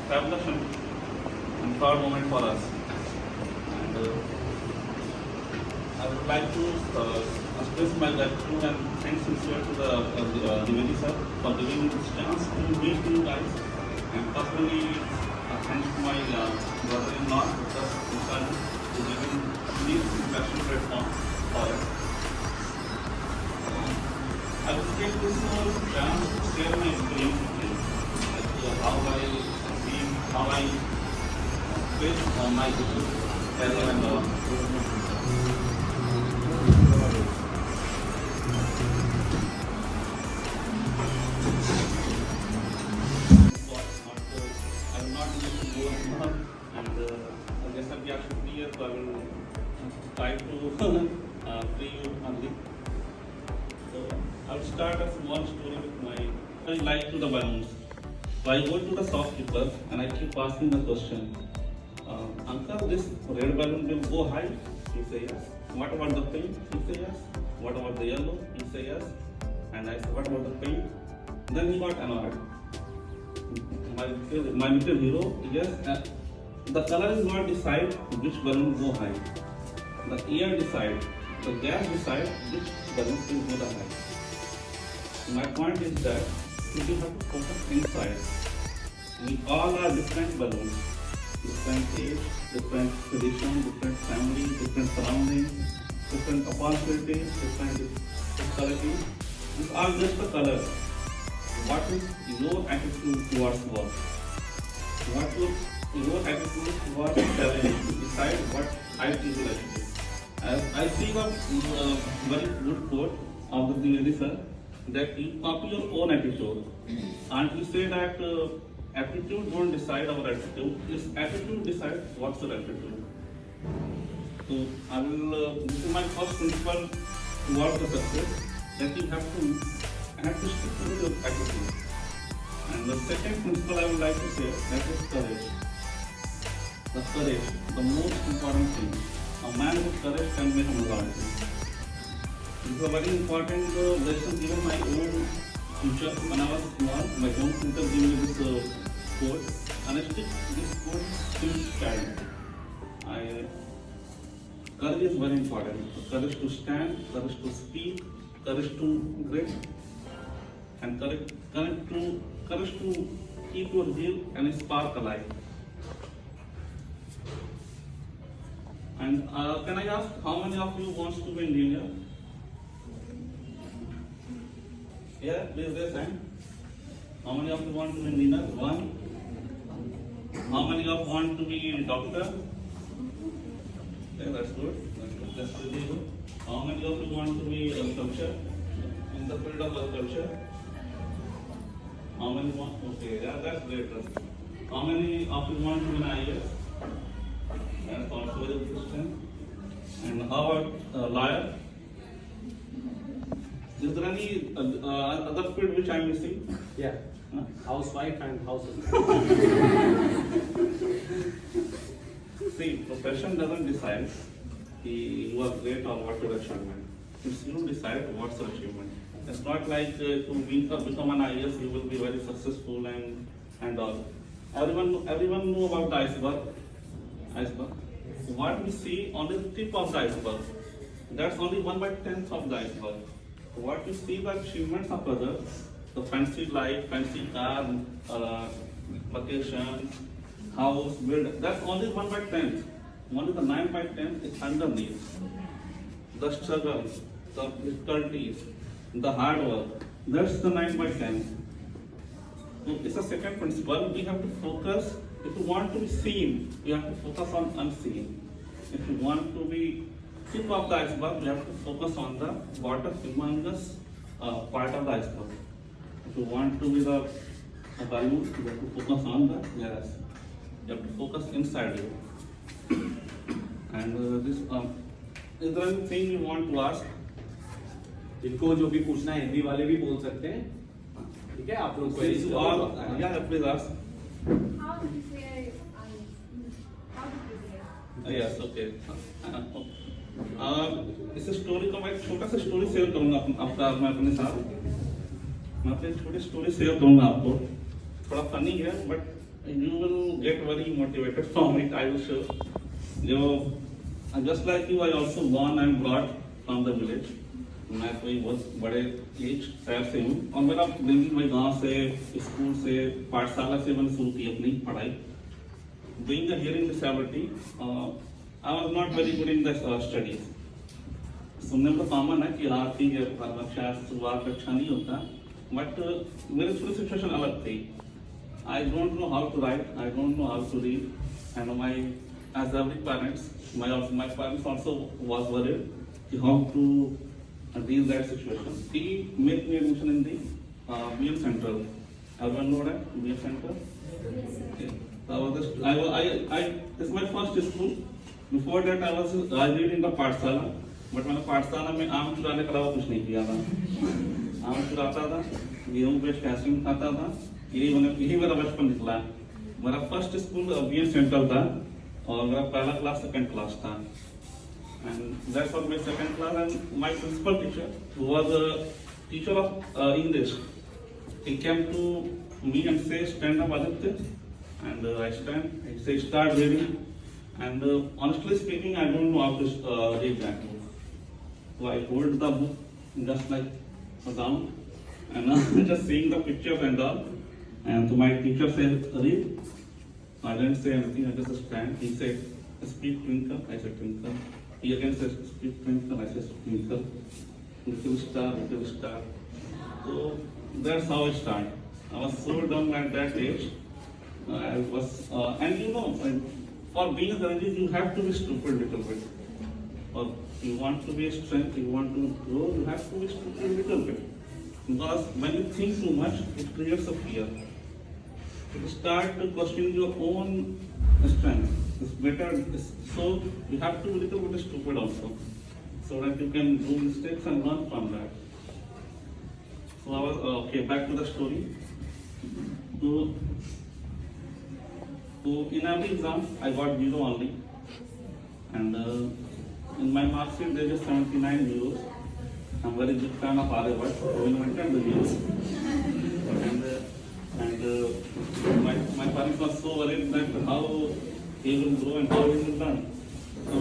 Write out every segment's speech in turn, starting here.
fabulous and proud moment for us. And I would like to express my gratitude and thanks sincere to the Dwivedi sir for giving me this chance to meet you guys. And personally, thanks to my brother-in-law, Mr. Mr. for giving me this interaction platform for us. I will take this chance to share my experience with you, like how I see, how I face my issues as a vendor. I will not need to go on, and I guess I should be here, so I will try to free you only. So I'll start a small story with my. I like to the balloons. So I go to the shopkeeper and I keep asking the question, Uncle, this red balloon will go high? He say yes. What about the pink? He say yes. What about the yellow? He say yes. And I say, what about the pink? Then he got annoyed. My little hero, yes, the color is not decide which balloon go high. The air decide, the gas decide which balloon will go the high. My point is that you have to focus inside. We all are different balloons, different age, different tradition, different family, different surroundings, different opportunities, different physicality. These are just the colors. What is your attitude towards work? What is your attitude towards challenge? Decide what I feel like to do. As I see a very good quote of the Dwivedi sir, that you copy your own attitude. And he said that attitude won't decide our attitude. It's attitude decides what's your attitude. So I will. This is my first principle towards the success, that you have to stick to your attitude. And the second principle I would like to say, that is courage. The courage, the most important thing. A man with courage can make a majority. This is a very important lesson given my own teacher when I was small. My own tutor gave me this quote, and I stick this quote since childhood. Courage is very important. Courage to stand, courage to speak, courage to grit, and courage to keep your zeal and spark alive. And can I ask how many of you wants to be engineer? Yeah, please raise hand. How many of you want to be engineer? One. How many of you want to be doctor? Okay, that's good. That's really good. How many of you want to be agriculture? In the field of agriculture? How many want? Okay, yeah, that's great. How many of you want to be an IAS? That's also very interesting. And how about lawyer? Is there any other field which I am missing? Yeah. Huh? Housewife and house See, profession doesn't decide you are great or what your achievement. It's you decide what's your achievement. It's not like to become an IAS, you will be very successful and all. Everyone know about the iceberg. So what we see on the tip of the iceberg, that's only 1/10th of the iceberg. So what you see the achievements of others, the fancy life, fancy car, vacation, house, build, that's only 1/10th. Only the 9/10th is underneath. The struggle, the difficulties, the hard work, that's the 9/10th. So it's a second principle. We have to focus. If you want to be seen, you have to focus on unseen. If you want to be tip of the iceberg, you have to focus on the bottom, humongous part of the iceberg. If you want to be the balloon, you have to focus on the gas. You have to focus inside you. And this is there anything you want to ask? जिनको जो भी पूछना है हिंदी वाले भी बोल सकते हैं, ठीक है? आप लोग Please, yeah, please ask. How did you say how did you say Yes, okay. इस स्टोरी को मैं एक छोटा सा स्टोरी शेयर करूंगा आपका मैं अपने साथ। मैं अपनी छोटी स्टोरी शेयर करूंगा आपको। थोड़ा फनी है but you will get very motivated from it, I will show. Just like you, I also born and brought from the village. मैं कोई बहुत बड़े एज शहर से हूँ और मेरा दिल्ली में गांव से स्कूल से पाठशाला से मैंने शुरू की अपनी पढ़ाई. Being a hearing disability, I was not very good in the studies. सुनने में तो कॉमन है कि हाँ ठीक है शायद शुरुआत अच्छा नहीं होता, बट मेरी थोड़ी सिचुएशन अलग थी. I don't know how to write, I don't know how to read, and as every parents, my parents also was worried how to deal that situation. He made me admission in the BM Central. Everyone know that BM Central? Okay. So this is my first school. Before that I read in the पाठशाला, but मैंने पाठशाला में आम चुराने के अलावा कुछ नहीं किया था. आम चुराता था, गेहूं पे कैसिंग खाता था, यही मेरा बचपन निकला. मेरा फर्स्ट स्कूल BM Central था और मेरा पहला क्लास सेकंड क्लास था. And that's what my second class, and my principal teacher, who was a teacher of English, he came to me and say, stand up Aditya, and I stand, he say, start reading, and honestly speaking, I don't know how to read that book. So I hold the book just like down, and just seeing the pictures and all, and so my teacher said, read. I didn't say anything, I just stand. He said, speak twinkle, I said twinkle. He again says, speak twinkle, I said twinkle. Little star, little star. So that's how I started. I was so dumb at that age. I was, and for being a religious, you have to be stupid a little bit. Or you want to be a strength, you want to grow, you have to be stupid a little bit. Because when you think too much, it creates a fear. You start questioning your own strength. It's better, so you have to be a little bit stupid also, so that you can do mistakes and learn from that. So I was, okay, back to the story. So in every exam, I got 0 only. And in my mark sheet, there is 79 zeros. I'm very big fan of Aryabhat, who invented the zeros. And my parents were so worried that how he will grow and how he will learn. So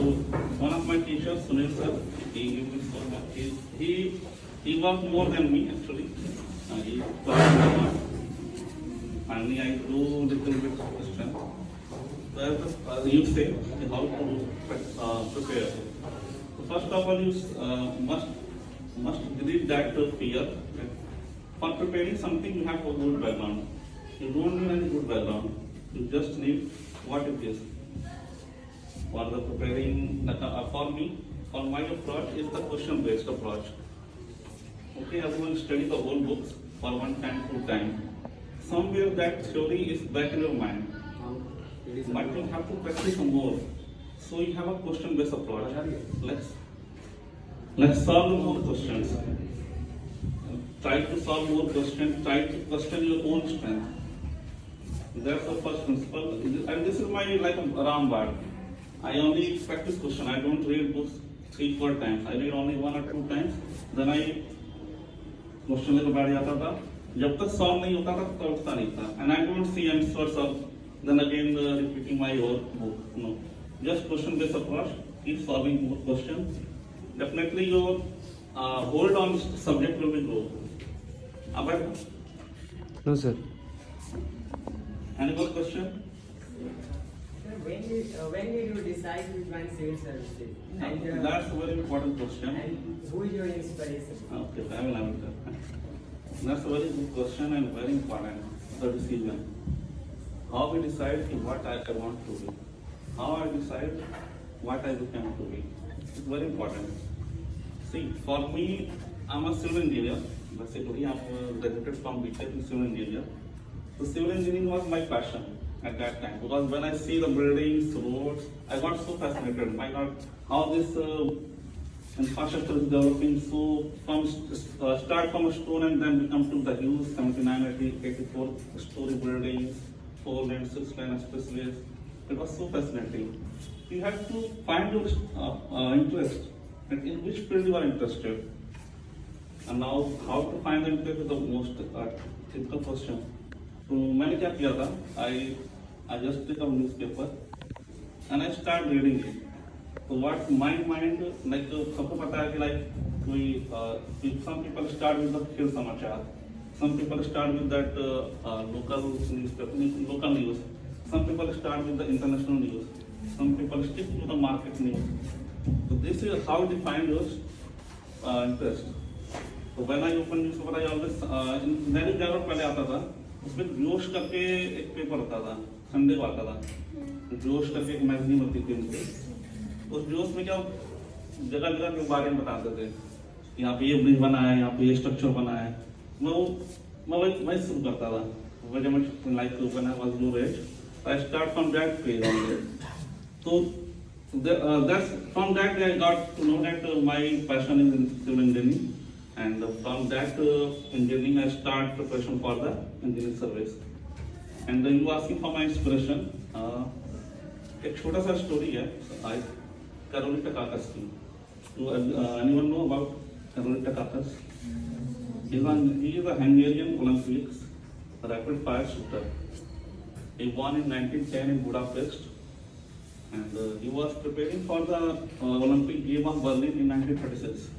one of my teachers, Sunil sir, he gave me so much. He worked more than me actually. He taught me a lot. Finally, I grew a little bit strength. So you say how to prepare. So first of all, you must delete that fear. For preparing something, you have a good background. You don't need any good background. You just need what it is. For the preparing, for me, for my approach is the question-based approach. Okay, everyone study the whole books for 1 time, 2 times. Somewhere that theory is back in your mind, but you have to practice more. So you have a question-based approach. Let's solve more questions. Try to solve more questions. Try to question your own strength. That's the first principle. And this is my like a Rambad. I only practice question. I don't read books 3-4 times. I read only 1 or 2 times. Then I question लेकर बैठ जाता था. जब तक solve नहीं होता था तब उठता नहीं था. And I don't see any source of then again repeating my whole book. No, just question-based approach. Keep solving more questions. Definitely your hold on subject will be grow. No, sir. Any more question? When did you decide to join civil services? And, That's a very important question. And who is your inspiration? Okay, I will answer. That's a very good question and very important. The decision. How we decide what I want to be. How I decide what I become to be. It's very important. See, for me, I'm a civil engineer. Basically, I'm graduated from BTech in civil engineer. So civil engineering was my passion at that time, because when I see the buildings, roads, I got so fascinated. My God, how this infrastructure is developing. So from start from a stone and then become to the huge 79, 84 story buildings, 4 lane, 6 lane expressways. It was so fascinating. You have to find your interest, and in which field you are interested. And now, how to find the interest is the most difficult question. तो मैंने क्या किया था, I just took a newspaper and I start reading it. So what my mind like सबको पता है कि like कोई some people start with the खेल समाचार, some people start with that local newspaper, local news, some people start with the international news, some people stick to the market news. So this is how define your interest. So when I open newspaper, I always Dainik Jagran पहले आता था, उसमें जोश करके एक paper आता था, Sunday को आता था, जोश करके एक मैगजीन होती थी उनकी। उस जोश में क्या जगह जगह के बारे में बताते थे, यहाँ पे ये ब्रिज बना है, यहाँ पे ये स्ट्रक्चर बना है। मैं वही शुरू करता था। When I was your age, I start from that page only. So that's from that I got to know that my passion is in civil engineering, and from that engineering I start preparation for the engineering service. And you asking for my inspiration, एक छोटा सा story है Carolina Kakas की. Anyone know about Carolina Kakas? He is a Hungarian Olympics rapid fire shooter. He won in 1910 in Budapest, and he was preparing for the Olympic game of Berlin in 1936.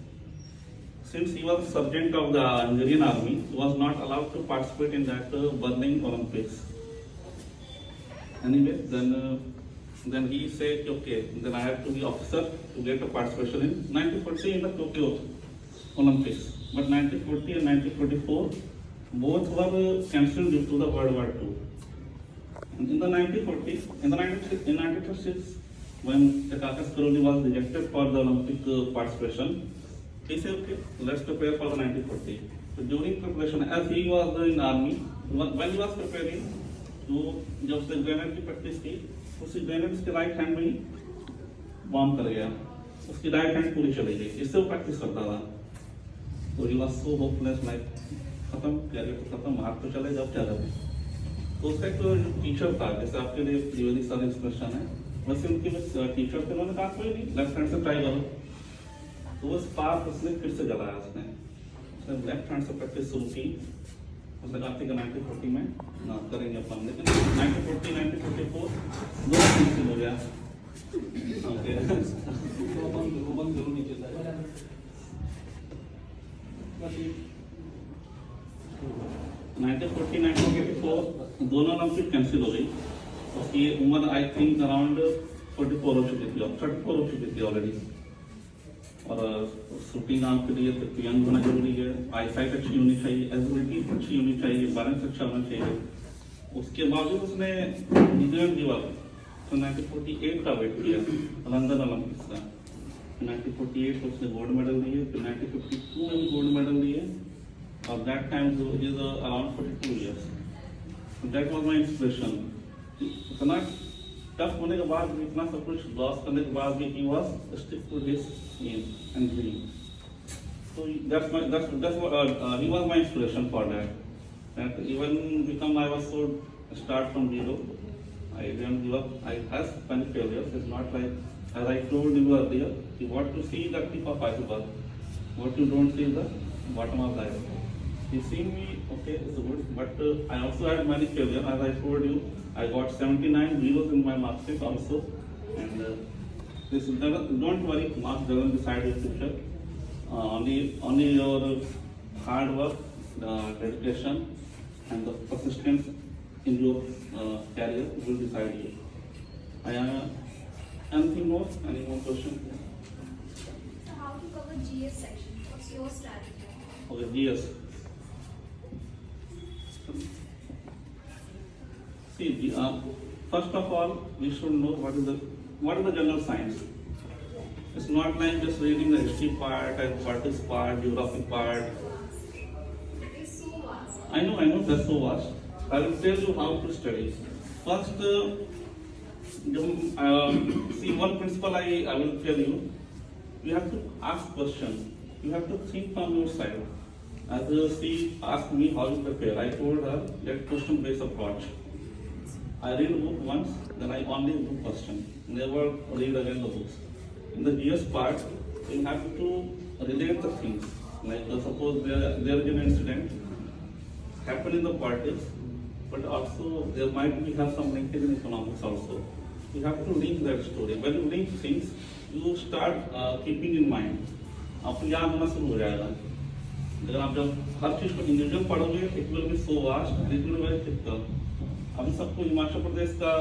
Since he was a sergeant of the Hungarian army, he was not allowed to participate in that Berlin Olympics. Anyway, then he said, okay, then I have to be officer to get a participation in 1940 in the Tokyo Olympics. But 1940 and 1944, both were cancelled due to the World War II. And in the 1940s, in 1936, when Kakas Karoli was rejected for the Olympic participation, he said, okay, let's prepare for the 1940. So during preparation, as he was in army, when he was preparing, तो जब उसने grenade की practice की, उसी grenade उसके right hand में ही bomb कर गया, उसकी राइट हैंड पूरी चली गई। इससे वो प्रैक्टिस करता था। तो he was so hopeless, like खत्म, कैरियर तो खत्म, हाथ तो चले, जब क्या करें। तो उसका एक टीचर था, जैसे आपके लिए त्रिवेदी सर इंस्पिरेशन है, वैसे उनके टीचर थे, उन्होंने कहा कोई नहीं, लेफ्ट हैंड से ट्राई करो। तो वो स्पार्क उसने फिर से जलाया, उसने लेफ्ट हैंड से प्रैक्टिस शुरू की। उसने कहा कि 1940 में ना करेंगे अपन, लेकिन 1940 1944 दो कैंसिल हो गया। ओके, वो बंद जरूर नीचे था। 1940 1944 दोनों ओलंपिक कैंसिल हो गई। उसकी उम्र आई थिंक अराउंड 44 हो चुकी थी, 34 हो चुकी थी ऑलरेडी। और शूटिंग आर्म के लिए तो यंग होना जरूरी है, आई साइट अच्छी होनी चाहिए, एबिलिटी अच्छी होनी चाहिए, बैलेंस अच्छा होना चाहिए। उसके बावजूद उसने न्यूजीलैंड गिव अप। तो 1948 का वेट किया लंदन ओलंपिक्स का। 1948 को उसने गोल्ड मेडल लिए, फिर 1952 में भी गोल्ड मेडल लिए, और that time is around 42 years. That was my inspiration. इतना टफ होने के बाद भी, इतना सब कुछ लॉस करने के बाद भी, he was stick to his aim and dream. So he was my inspiration for that. And even I was so start from zero. I didn't give up. I had many failures. It's not like, as I told you earlier, you want to see the tip of iceberg. What you don't see is the bottom of the iceberg. You see me, okay, it's good, but I also had many failures. As I told you, I got 79 zeros in my mark sheet also, and don't worry, marks doesn't decide your future. Only your hard work, dedication, and the persistence in your career will decide you. Anything more? Any more questions? So how to cover GS section? What's your strategy? Okay, GS. See, first of all, we should know what is the general science. It's not like just reading the history part and politics part, geography part. It is so vast. I know, that's so vast. I will tell you how to study. First, see, one principle I will tell you. You have to ask questions. You have to think from your side. As she asked me how you prepare, I told her that question-based approach. I read a book once, then I only do question. Never read again the books. In the GS part, you have to relate the things. Like suppose there is an incident happened in the politics, but also there might be have some linkage in economics also. You have to link that story. When you link things, you start keeping in mind. आपको याद होना शुरू हो जाएगा. अगर आप जब हर चीज को इंडिविजुअल पढ़ोगे, it will be so vast and it will be very difficult. अभी सबको हिमाचल प्रदेश का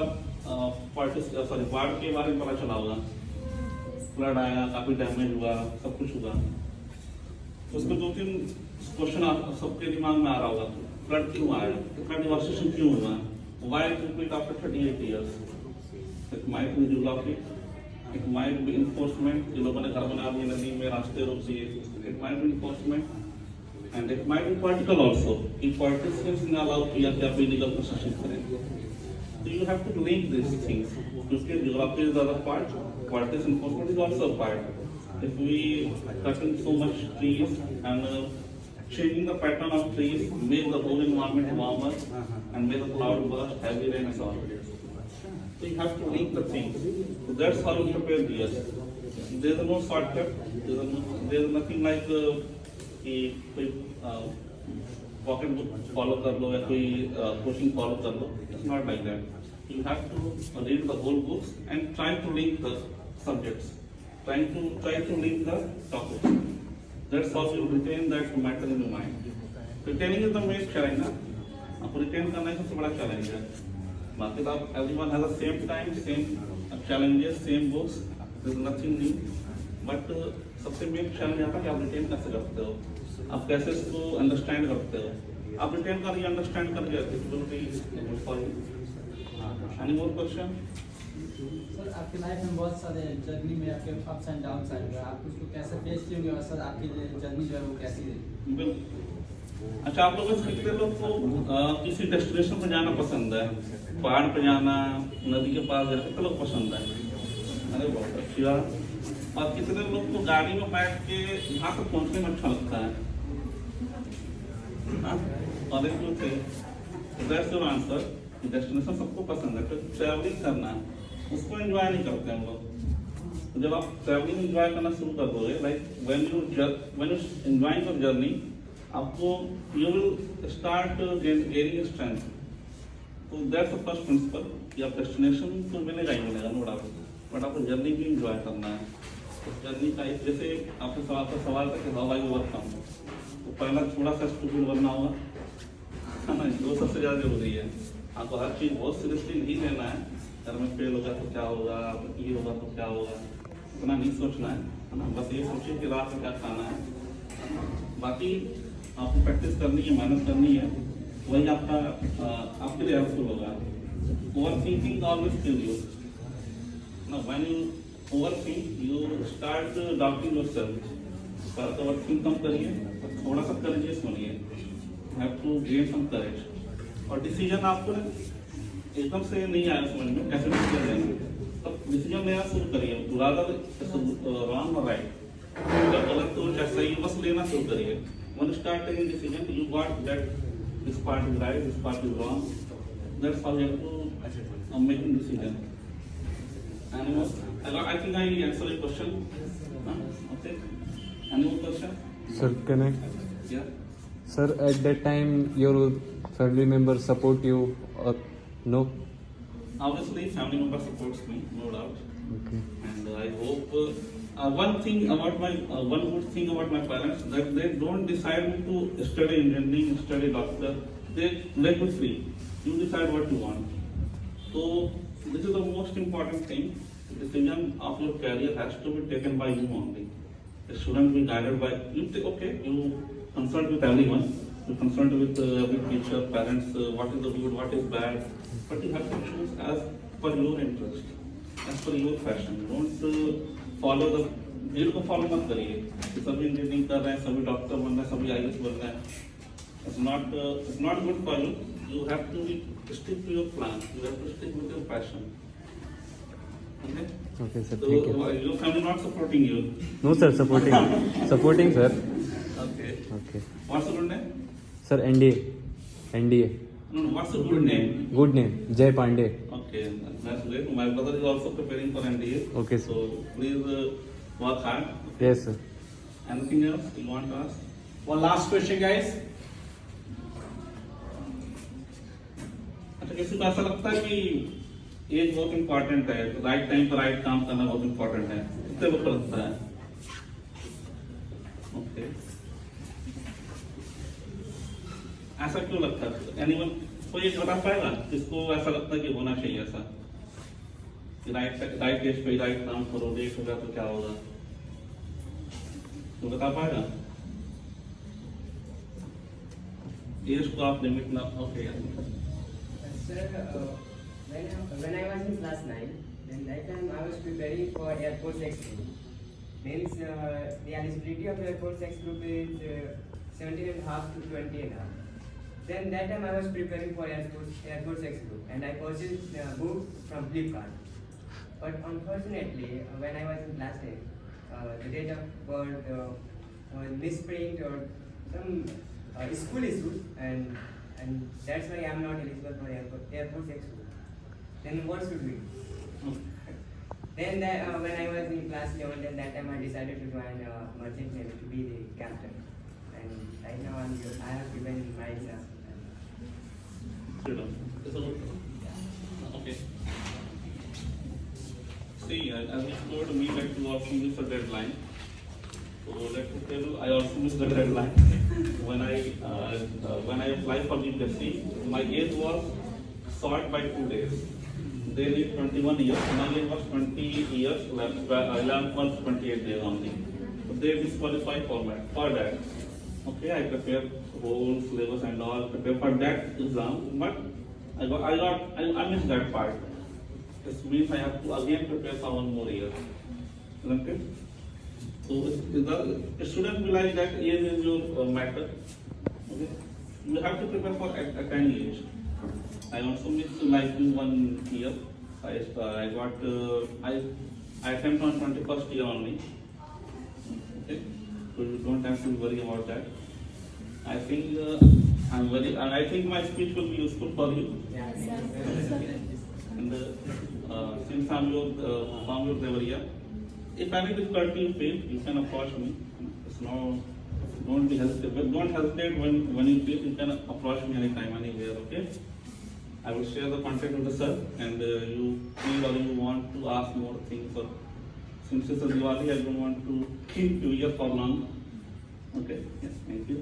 बाढ़ के बारे में पता चला होगा. फ्लड आया, काफी डैमेज हुआ, सब कुछ हुआ. तो उसमें 2-3 क्वेश्चन आप सबके दिमाग में आ रहा होगा. फ्लड क्यों आया? इतना डिवास्टेशन क्यों हुआ? Why it repeat after 38 years? It might be geography, it might be enforcement. ये लोगों ने घर बना दिए, नदी में रास्ते रोक दिए. It might be enforcement, and it might be political also. If politicians ने allow किया कि आप illegal construction करें, so you have to link these things. क्योंकि geography is the other part, politics enforcement is also a part. If we cutting so much trees and changing the pattern of trees, make the whole environment warmer and make the cloud burst, heavy rain and so on. So you have to link the things. So that's how you prepare this. There is no shortcut. There is nothing like कि कोई pocket book follow कर लो या कोई coaching follow कर लो. It's not like that. You have to read the whole books and try to link the subjects. Try to link the topics. That's how you retain that matter in your mind. Retaining is the main challenge ना. आपको retain करना ही सबसे बड़ा challenge है. बाकी तो आप everyone has the same time, same challenges, same books. There is nothing new. But सबसे main challenge आता है कि आप retain कैसे करते हो. आप कैसे इसको understand करते हो. आप retain कर या understand कर गए, it will be good for you. Any more question? Sir आपकी लाइफ में बहुत सारे जर्नी में आपके अप्स एंड डाउन्स आए हैं, आप उसको कैसे फेस किए और सर आपकी जर्नी जो है वो कैसी रही? बिल्कुल. अच्छा, आप लोगों से कितने लोग को किसी डेस्टिनेशन पर जाना पसंद है? पहाड़ पे जाना, नदी के पास जाना, कितने लोग पसंद है? अरे बहुत अच्छी बात. और कितने लोग को गाड़ी में बैठ के यहाँ तक पहुँचने में अच्छा लगता है? और एक लोग थे, दैट्स योर आंसर. डेस्टिनेशन सबको पसंद है, फिर ट्रैवलिंग करना उसको एंजॉय नहीं करते हम लोग. तो जब आप ट्रैवलिंग एंजॉय करना शुरू कर दोगे, like when you enjoying your journey, आपको you will start gaining strength. तो दैट्स द फर्स्ट प्रिंसिपल कि आप डेस्टिनेशन तो मिलेगा ही मिलेगा, नो डाउट, बट आपको जर्नी भी एंजॉय करना है. तो जर्नी का एक, जैसे आपका सवाल था कि हाउ आई वर्क काम, तो पहला थोड़ा सा स्टूपिड बनना होगा, है ना. वो सबसे ज़्यादा जरूरी है. आपको हर चीज़ बहुत सीरियसली नहीं लेना है. घर में फेल होगा तो क्या होगा, ये होगा तो क्या होगा, इतना नहीं सोचना है ना. बस ये सोचिए कि रात में क्या खाना है. बाकी आपको प्रैक्टिस करनी है, मेहनत करनी है, वही आपके लिए हेल्पफुल होगा. Over thinking always kill you ना. When you over think you start doubting yourself. पर ओवर थिंक कम करिए, थोड़ा सा करेजियस बनिए. Have to gain some courage. और डिसीजन आपको एकदम से नहीं आया समझ में, कैसे डिसीजन लेंगे, तब डिसीजन लेना शुरू करिए. रॉन्ग और राइट, गलत तो चाहे सही, बस लेना शुरू करिए. When you start taking decision, you got that this part is right, this part is wrong. That's how you have to making decision. Any more? I think I answered your question. Okay. Any more question? Sir, can I? Yeah. Sir, at that time, your family members support you or no? Obviously, family member supports me, no doubt. Okay. And I hope one thing about one good thing about my parents, that they don't decide me to study engineering, study doctor. They let me free. You decide what you want. So this is the most important thing. The decision of your career has to be taken by you only. It shouldn't be guided by you. Okay, you consult with everyone. You consult with every teacher, parents. What is the good, what is bad. But you have to choose as per your interest, as per your passion. Don't follow the भीड़ को follow मत करिए कि सभी engineering कर रहे हैं, सभी डॉक्टर बन रहे हैं, सभी आईएएस बन रहे हैं. It's not good for you. You have to stick to your plan. You have to stick with your passion. Okay. Okay, sir. So Thank you. your family not supporting you. No, sir. Supporting. Supporting, sir. Okay. Okay. What's the good name? Sir, NDA. No. What's the good name? Good name. Jay Pandey. Okay, that's great. My brother is also preparing for NDA. Okay, sir. So please work hard. Yes, sir. Anything else you want to ask? One last question, guys. किसी को ऐसा लगता है कि as बहुत important है, right time पर right काम करना बहुत इंपॉर्टेंट है, इससे वो लगता है। ओके, ऐसा क्यों लगता है? एनीवन कोई एक बता पाएगा किसको ऐसा लगता है कि होना चाहिए ऐसा, राइट एज पे राइट काम करो, लेट होगा तो क्या होगा, तो बता पाएगा? एज को आप लिमिट ना, okay. Sir, when I was in class 9, then that time I was preparing for Air Force X group. Means the eligibility of Air Force X group is 17.5 to 20.5. Then that time I was preparing for Air Force X group, and I purchased books from Flipkart. But unfortunately, when I was in class 10, the date of birth misprint or some school issues, and that's why I am not eligible for Air Force X group. Then what should we do? Then when I was in class 11, then that time I decided to join Merchant Navy to be the captain. And right now I have given my exam. Okay. See, as you told me that you also missed a deadline. So let me tell you, I also missed the deadline. When I applied for UPSC, my age was short by 2 days. They need 21 years. My age was 20 years left. 11 months, 28 days only. So they disqualified for that. Okay, I prepared whole syllabus and all, prepared for that exam, but I missed that part. This means I have to again prepare for 1 more year. Isn't it? So it shouldn't be like that age is your matter. Okay? You have to prepare for at any age. I also missed like 1 year. I attempted on 21st year only. Okay, so you don't have to worry about that. I think I think my speech will be useful for you. And since I'm from your Deoria, if any difficulty you face, you can approach me. It's no, don't hesitate when you feel. You can approach me anytime, anywhere. Okay. I will share the contact with the sir, and you feel or you want to ask more things. Or since it's a Diwali, I don't want to keep you here for long. Okay. Yes. Thank you.